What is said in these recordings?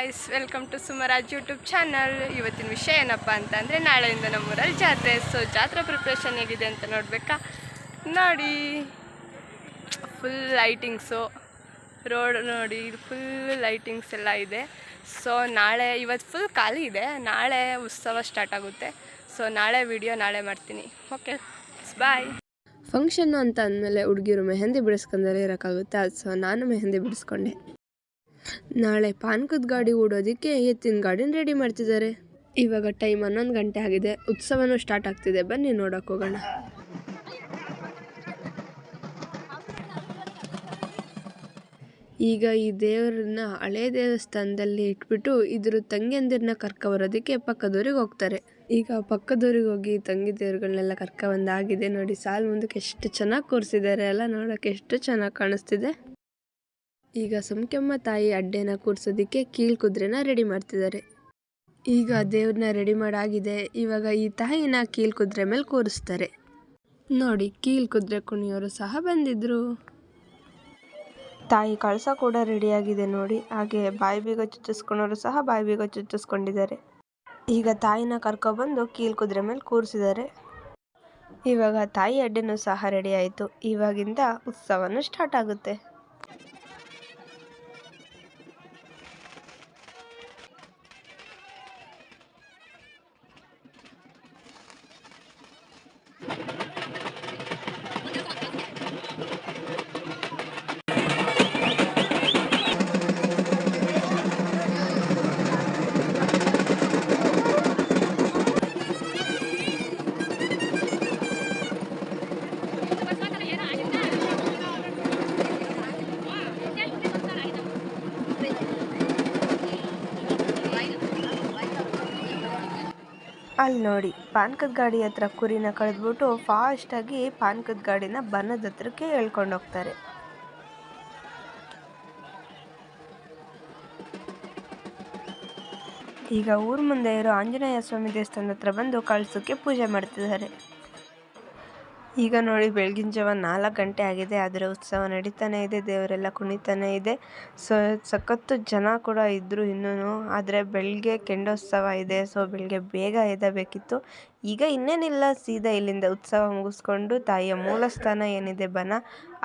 Guys, welcome to Sumaraj YouTube channel. ಇವತ್ತಿನ ವಿಷಯ ಏನಪ್ಪ ಅಂತಂದರೆ, ನಾಳೆಯಿಂದ ನಮ್ಮೂರಲ್ಲಿ ಜಾತ್ರೆ. ಸೊ ಜಾತ್ರೆ ಪ್ರಿಪ್ರೇಷನ್ ಹೇಗಿದೆ ಅಂತ ನೋಡಬೇಕಾ? ನೋಡಿ, ಫುಲ್ ಲೈಟಿಂಗ್ಸು, ರೋಡ್ ನೋಡಿ, ಫುಲ್ ಲೈಟಿಂಗ್ಸ್ ಎಲ್ಲ ಇದೆ. ಸೊ ಇವತ್ತು ಫುಲ್ ಖಾಲಿ ಇದೆ. ನಾಳೆ ಉತ್ಸವ ಸ್ಟಾರ್ಟ್ ಆಗುತ್ತೆ. ಸೊ ನಾಳೆ ವಿಡಿಯೋ ನಾಳೆ ಮಾಡ್ತೀನಿ. ಓಕೆ, ಬಾಯ್. ಫಂಕ್ಷನ್ನು ಅಂತ ಅಂದಮೇಲೆ ಹುಡುಗಿರು ಮೆಹಂದಿ ಬಿಡಿಸ್ಕೊಂಡಲ್ಲೇ ಇರೋಕ್ಕಾಗುತ್ತೆ. ಸೊ ನಾನು ಮೆಹಂದಿ ಬಿಡಿಸ್ಕೊಂಡೆ. ನಾಳೆ ಪಾನ್ಕದ ಗಾಡಿ ಓಡೋದಕ್ಕೆ ಎತ್ತಿನ ಗಾಡಿನ ರೆಡಿ ಮಾಡ್ತಿದ್ದಾರೆ. ಇವಾಗ ಟೈಮ್ 11 ಗಂಟೆ ಆಗಿದೆ. ಉತ್ಸವನೂ ಸ್ಟಾರ್ಟ್ ಆಗ್ತಿದೆ. ಬನ್ನಿ ನೋಡೋಕೆ ಹೋಗೋಣ. ಈಗ ಈ ದೇವರನ್ನ ಹಳೆ ದೇವಸ್ಥಾನದಲ್ಲಿ ಇಟ್ಬಿಟ್ಟು ಇದ್ರ ತಂಗಿಯಂದಿರನ್ನ ಕರ್ಕೊಬರೋದಕ್ಕೆ ಪಕ್ಕದೂರಿಗೆ ಹೋಗ್ತಾರೆ. ಈಗ ಪಕ್ಕದೂರಿಗೆ ಹೋಗಿ ತಂಗಿ ದೇವ್ರುಗಳನ್ನೆಲ್ಲ ಕರ್ಕೊಬಂದಾಗಿದೆ. ನೋಡಿ, ಸಾಲು ಮುಂದಕ್ಕೆ ಎಷ್ಟು ಚೆನ್ನಾಗಿ ಕೂರಿಸಿದ್ದಾರೆ ಅಲ್ಲ, ನೋಡೋಕೆ ಎಷ್ಟು ಚೆನ್ನಾಗಿ ಕಾಣಿಸ್ತಿದೆ. ಈಗ ಸುಮ್ಕೆಮ್ಮ ತಾಯಿ ಅಡ್ಡೆನ ಕೂರಿಸೋದಕ್ಕೆ ಕೀಲ್ ಕುದುರೆನ ರೆಡಿ ಮಾಡ್ತಿದ್ದಾರೆ. ಈಗ ದೇವ್ರನ್ನ ರೆಡಿ ಮಾಡಾಗಿದೆ. ಇವಾಗ ಈ ತಾಯಿನ ಕೀಲ್ ಕುದುರೆ ಮೇಲೆ ಕೂರಿಸ್ತಾರೆ. ನೋಡಿ, ಕೀಲ್ ಕುದುರೆ ಕುಣಿಯೋರು ಸಹ ಬಂದಿದ್ರು. ತಾಯಿ ಕಳಸ ಕೂಡ ರೆಡಿಯಾಗಿದೆ ನೋಡಿ. ಹಾಗೆ ಬಾಯಿ ಬೀಗ ಚುಚ್ಚಿಸ್ಕೊಳೋರು ಸಹ ಬಾಯಿ ಬೀಗ ಚುಚ್ಚಿಸ್ಕೊಂಡಿದ್ದಾರೆ. ಈಗ ತಾಯಿನ ಕರ್ಕೊಬಂದು ಕೀಲ್ ಕುದುರೆ ಮೇಲೆ ಕೂರಿಸಿದ್ದಾರೆ. ಇವಾಗ ತಾಯಿ ಅಡ್ಡೆನೂ ಸಹ ರೆಡಿ ಆಯಿತು. ಇವಾಗಿಂದ ಉತ್ಸವನೂ ಸ್ಟಾರ್ಟ್ ಆಗುತ್ತೆ. ಅಲ್ಲಿ ನೋಡಿ, ಪಾನ್ಕದ ಗಾಡಿ ಹತ್ರ ಕುರಿನ ಕಳೆದ್ಬಿಟ್ಟು ಫಾಸ್ಟಾಗಿ ಪಾನ್ಕದ ಗಾಡಿನ ಬನದ ಹತ್ರಕ್ಕೆ ಹೇಳ್ಕೊಂಡು ಹೋಗ್ತಾರೆ. ಈಗ ಊರ ಮುಂದೆ ಇರೋ ಆಂಜನೇಯ ಸ್ವಾಮಿ ದೇವಸ್ಥಾನದ ಹತ್ರ ಬಂದು ಕಳಸಕ್ಕೆ ಪೂಜೆ ಮಾಡ್ತಿದ್ದಾರೆ. ಈಗ ನೋಡಿ, ಬೆಳಗಿನ ಜಾವ 4 ಗಂಟೆ ಆಗಿದೆ. ಆದರೆ ಉತ್ಸವ ನಡೀತಾನೆ ಇದೆ, ದೇವರೆಲ್ಲ ಕುಣಿತಾನೆ ಇದೆ. ಸೊ ಸಖತ್ತು ಜನ ಕೂಡ ಇದ್ದರು ಇನ್ನೂ. ಆದರೆ ಬೆಳಗ್ಗೆ ಕೆಂಡೋತ್ಸವ ಇದೆ. ಸೊ ಬೆಳಗ್ಗೆ ಬೇಗ ಎದ್ದಬೇಕಿತ್ತು. ಈಗ ಇನ್ನೇನಿಲ್ಲ, ಸೀದಾ ಇಲ್ಲಿಂದ ಉತ್ಸವ ಮುಗಿಸ್ಕೊಂಡು ತಾಯಿಯ ಮೂಲ ಸ್ಥಾನ ಏನಿದೆ ಬನ,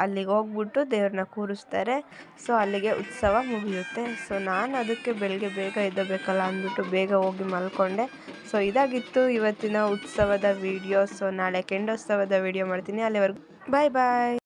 ಅಲ್ಲಿಗೆ ಹೋಗ್ಬಿಟ್ಟು ದೇವ್ರನ್ನ ಕೂರಿಸ್ತಾರೆ. ಸೊ ಅಲ್ಲಿಗೆ ಉತ್ಸವ ಮುಗಿಯುತ್ತೆ. ಸೊ ನಾನು ಅದಕ್ಕೆ ಬೆಳಗ್ಗೆ ಬೇಗ ಎದ್ದಬೇಕಲ್ಲ ಅಂದ್ಬಿಟ್ಟು ಬೇಗ ಹೋಗಿ ಮಲ್ಕೊಂಡೆ. ಸೊ ಇದಾಗಿತ್ತು ಇವತ್ತಿನ ಉತ್ಸವದ ವಿಡಿಯೋ. ಸೊ ನಾಳೆ ಕೆಂಡೋತ್ಸವದ ವಿಡಿಯೋ ಮಾಡ್ತೀನಿ. ಅಲ್ಲಿವರೆಗೂ ಬಾಯ್ ಬಾಯ್.